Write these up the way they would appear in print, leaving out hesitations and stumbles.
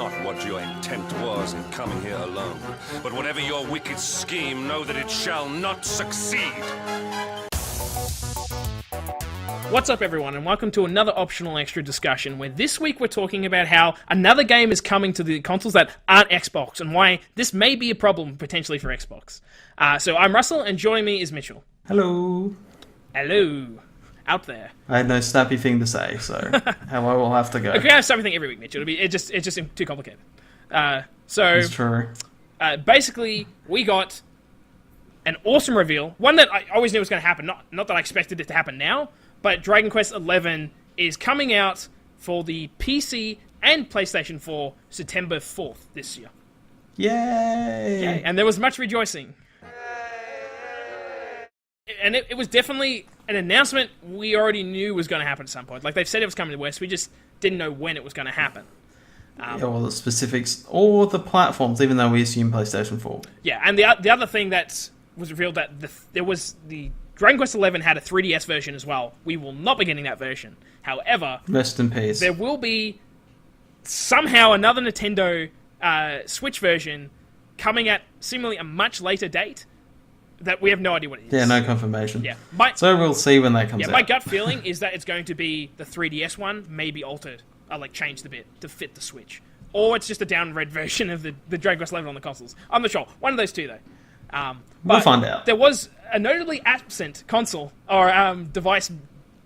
not what your intent was in coming here alone. But whatever your wicked scheme, know that it shall not succeed. What's up, everyone, and welcome to another optional extra discussion where this week we're talking about how another game is coming to the consoles that aren't Xbox and why this may be a problem potentially for Xbox. So I'm Russell, and joining me is Mitchell. Hello. Hello. Out there. I had no snappy thing to say, so hello will have to go. Okay, I have something every week, Mitchell. It's just too complicated. It's true. Basically, we got an awesome reveal. One that I always knew was going to happen. Not that I expected it to happen now, but Dragon Quest XI is coming out for the PC and PlayStation 4 September 4th this year. Yay! Yay. And there was much rejoicing. And it was definitely an announcement we already knew was going to happen at some point. Like, they've said it was coming to West, we just didn't know when it was going to happen. Or the specifics, or the platforms, even though we assume PlayStation 4. Yeah, and the other thing that was revealed that there was the Dragon Quest XI had a 3DS version as well. We will not be getting that version. However, rest in peace. There will be somehow another Nintendo Switch version coming at seemingly a much later date that we have no idea what it is. Yeah, no confirmation. Yeah, so we'll see when that comes out. Yeah, my gut feeling is that it's going to be the 3DS one, maybe altered, like changed a bit to fit the Switch, or it's just a downred version of the Dragon Quest XI on the consoles. I'm not sure. One of those two, though. We'll find out. There was a notably absent console or device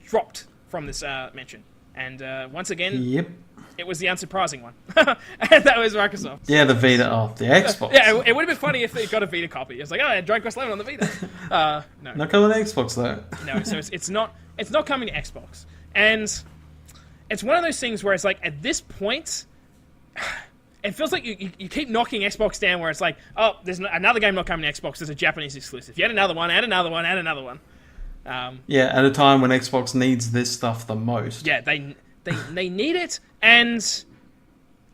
dropped from this mention. And once again, yep, it was the unsurprising one. And that was Microsoft. Yeah, the Vita. Oh, the Xbox. Yeah, it would have been funny if they got a Vita copy. It's like, oh, Dragon Quest XI on the Vita. No. Not coming to Xbox, though. No, so it's not coming to Xbox. And it's one of those things where it's like, at this point, it feels like you keep knocking Xbox down where it's like, oh, there's another game not coming to Xbox, there's a Japanese exclusive. Yet another one, add another one, add another one. Yeah, at a time when Xbox needs this stuff the most. Yeah, they need it, and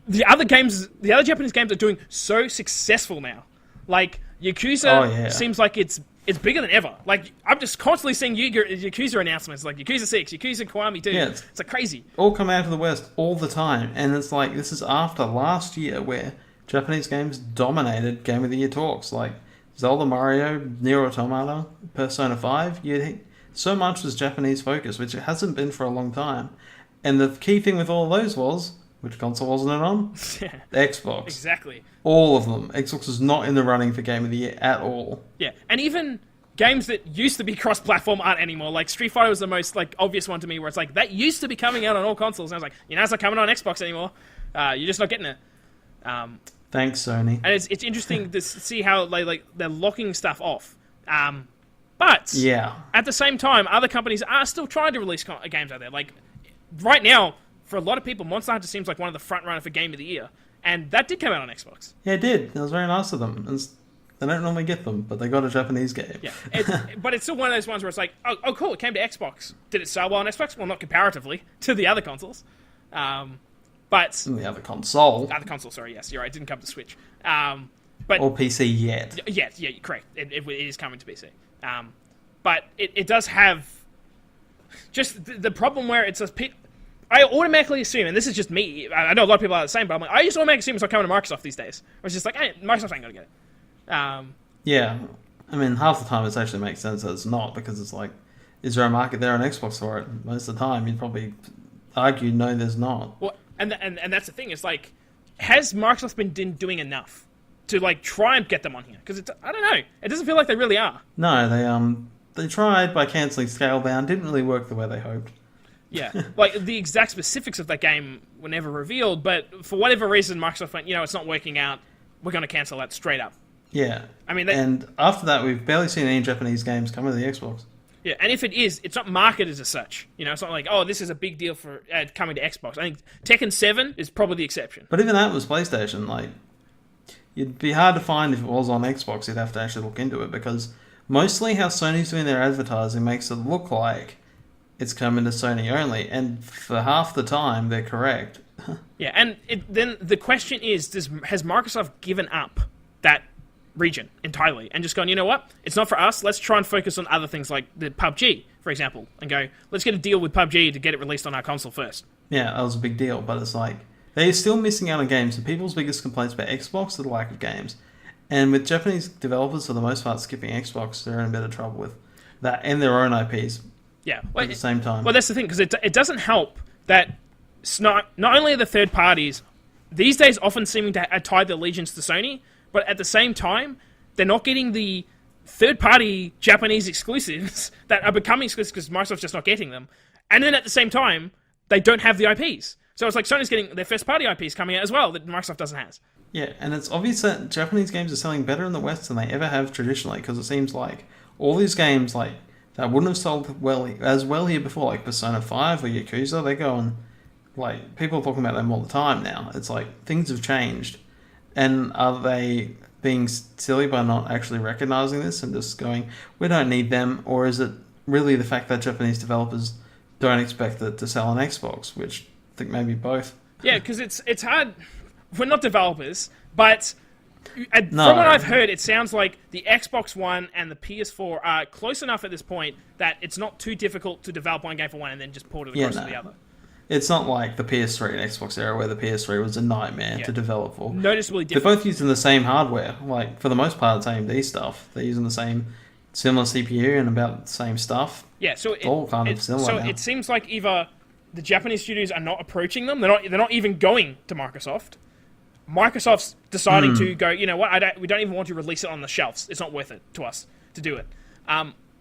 the other Japanese games are doing so successful now. Like, Yakuza seems like it's bigger than ever. Like, I'm just constantly seeing Yakuza announcements, like Yakuza 6, Yakuza Kiwami 2. Yeah, it's like crazy. All come out of the West all the time, and it's like, this is after last year where Japanese games dominated Game of the Year talks. Like, Zelda, Mario, Nier Automata, Persona 5, so much was Japanese focus, which it hasn't been for a long time. And the key thing with all of those was, which console wasn't it on? Xbox. Exactly. All of them. Xbox is not in the running for Game of the Year at all. Yeah, and even games that used to be cross-platform aren't anymore. Like, Street Fighter was the most obvious one to me, where it's like, that used to be coming out on all consoles, and I was like, it's not coming on Xbox anymore. You're just not getting it. Thanks, Sony. And it's interesting to see how they're locking stuff off. But yeah, at the same time, other companies are still trying to release games out there. Like, right now, for a lot of people, Monster Hunter seems like one of the front runner for Game of the Year, and that did come out on Xbox. Yeah, it did. It was very nice of them. They don't normally get them, but they got a Japanese game. Yeah, but it's still one of those ones where it's like, oh, cool, it came to Xbox. Did it sell well on Xbox? Well, not comparatively to the other consoles. But the other console. Other console, sorry, yes, you're right. It didn't come to Switch. But or PC yet. Yeah, correct. It is coming to PC. But it does have just the problem where it's I automatically assume, and this is just me, I know a lot of people are the same, but I'm like, I just automatically assume it's not coming to Microsoft these days. It's just like, hey, Microsoft ain't gonna get it. Yeah, I mean, half the time it actually makes sense that it's not, because it's like, is there a market there on Xbox for it? Most of the time, you'd probably argue, no, there's not. Well, and that's the thing. It's like, has Microsoft been doing enough to try and get them on here? Because I don't know. It doesn't feel like they really are. No, they tried by cancelling Scalebound. Didn't really work the way they hoped. Yeah, the exact specifics of that game were never revealed, but for whatever reason, Microsoft went, it's not working out. We're going to cancel that straight up. Yeah, I mean, and after that, we've barely seen any Japanese games come to the Xbox. Yeah, and if it is, it's not marketed as such. It's not like, oh, this is a big deal for coming to Xbox. I think Tekken 7 is probably the exception. But even that was PlayStation. Like, it'd be hard to find if it was on Xbox. You'd have to actually look into it, because mostly how Sony's doing their advertising makes it look like it's coming to Sony only, and for half the time, they're correct. Yeah, and then the question is, has Microsoft given up that region entirely and just gone, you know what, it's not for us, let's try and focus on other things like the PUBG, for example, and go, let's get a deal with PUBG to get it released on our console first. Yeah, that was a big deal, but it's like, they're still missing out on games. And people's biggest complaints about Xbox are the lack of games. And with Japanese developers, for the most part, skipping Xbox, they're in a bit of trouble with that and their own IPs Yeah. at the same time. Well, that's the thing, because it doesn't help that not only are the third parties these days often seeming to tie their allegiance to Sony, but at the same time, they're not getting the third-party Japanese exclusives that are becoming exclusive because Microsoft's just not getting them. And then at the same time, they don't have the IPs. So it's like Sony's getting their first-party IPs coming out as well that Microsoft doesn't have. Yeah, and it's obvious that Japanese games are selling better in the West than they ever have traditionally, because it seems like all these games like that wouldn't have sold as well here before, like Persona 5 or Yakuza, they go on, like, people are talking about them all the time now. It's like, things have changed. And are they being silly by not actually recognizing this and just going, we don't need them? Or is it really the fact that Japanese developers don't expect it to sell on Xbox, which I think maybe both? Yeah, because it's hard. We're not developers, but from No. what I've heard, it sounds like the Xbox One and the PS4 are close enough at this point that it's not too difficult to develop one game for one and then just port it across to the other. It's not like the PS3 and Xbox era where the PS3 was a nightmare to develop for. Noticeably They're different. both using the same hardware. Like, for the most part, it's AMD stuff. They're using the same similar CPU and about the same stuff. Yeah, so It's all kind of similar So now. it seems like either the Japanese studios are not approaching them, they're not even going to Microsoft. Microsoft's deciding to go, you know what, we don't even want to release it on the shelves. It's not worth it to us to do it.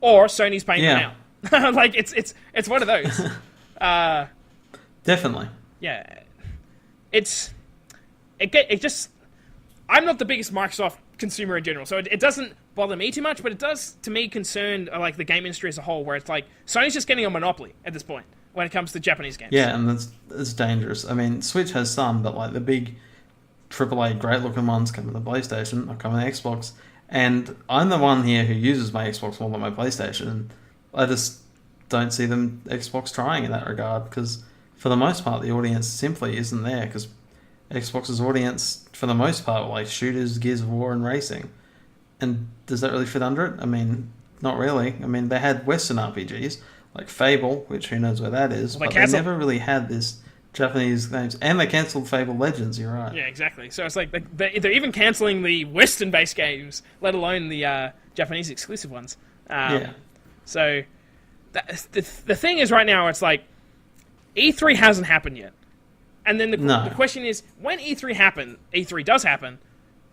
Or Sony's paying them out. Like, it's one of those. Definitely. Yeah, it just. I'm not the biggest Microsoft consumer in general, so it doesn't bother me too much. But it does, to me, concern like the game industry as a whole, where it's like Sony's just getting a monopoly at this point when it comes to Japanese games. Yeah, and it's dangerous. I mean, Switch has some, but like the big AAA great looking ones come to the PlayStation, or come to the Xbox. And I'm the one here who uses my Xbox more than my PlayStation. And I just don't see them Xbox trying in that regard, because for the most part, the audience simply isn't there, because Xbox's audience, for the most part, were like shooters, Gears of War, and racing. And does that really fit under it? I mean, not really. I mean, they had Western RPGs, like Fable, which who knows where that is, Well, but they never really had this Japanese games. And they cancelled Fable Legends, you're right. Yeah, exactly. So it's like they're even cancelling the Western-based games, let alone the Japanese exclusive ones. Yeah. So the thing is, right now, it's like E3 hasn't happened yet. And then the question is, when E3 does happen,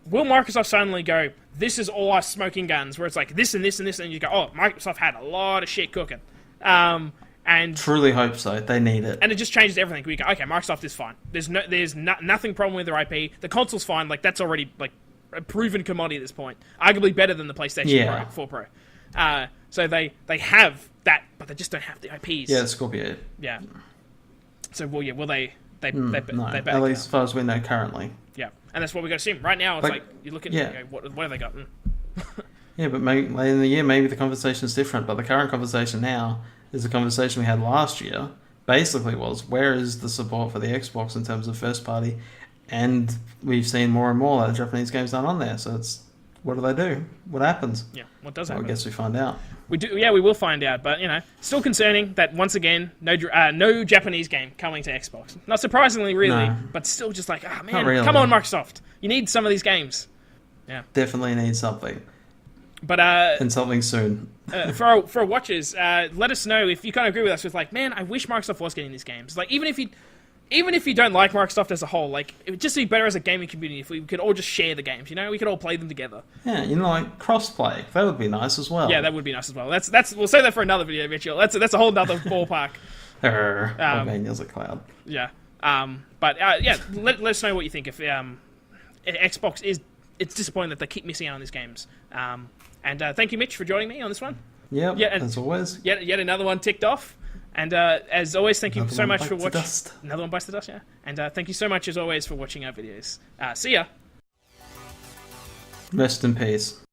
will Microsoft suddenly go, this is all our smoking guns, where it's like this and this and this, and you go, oh, Microsoft had a lot of shit cooking. And Truly hope so. They need it. and it just changes everything. We go, okay, Microsoft is fine. There's nothing problem with their IP. The console's fine. Like, that's already like a proven commodity at this point. Arguably better than the PlayStation 4 Pro. So they have that, but they just don't have the IPs. Yeah, Scorpio. Yeah. So will they No, back at least up. as far as we know currently. Yeah, and that's what we got to see. Right now, it's like you look at it and you go, what have they got? Yeah, but maybe later in the year, maybe the conversation's different. But the current conversation now is the conversation we had last year. Basically was, where is the support for the Xbox in terms of first party? And we've seen more and more that Japanese games aren't on there. So it's, what do they do? What happens? Yeah, what does Well, happen? I guess we find out. We do. Yeah, we will find out. But still concerning that once again, no Japanese game coming to Xbox. Not surprisingly, really, No. but still just like, Not man, really. come on, Microsoft, you need some of these games. Definitely need something. But And something soon. for our watchers, let us know if you kind of agree with us with like, man, I wish Microsoft was getting these games. Like, even if you don't like Microsoft as a whole, like, it would just be better as a gaming community if we could all just share the games. We could all play them together. Yeah, like cross-play. That would be nice as well. Yeah, that would be nice as well. That's we'll save that for another video, Mitchell. That's a whole nother ballpark. Daniel's a cloud. Yeah. But let us know what you think. If Xbox it's disappointing that they keep missing out on these games. And thank you, Mitch, for joining me on this one. Yep, Yeah, and- as always. Yet another one ticked off. And as always, thank you Another so one much bites for the watching. dust. Another one bites the dust, yeah. And thank you so much, as always, for watching our videos. See ya. Rest in peace.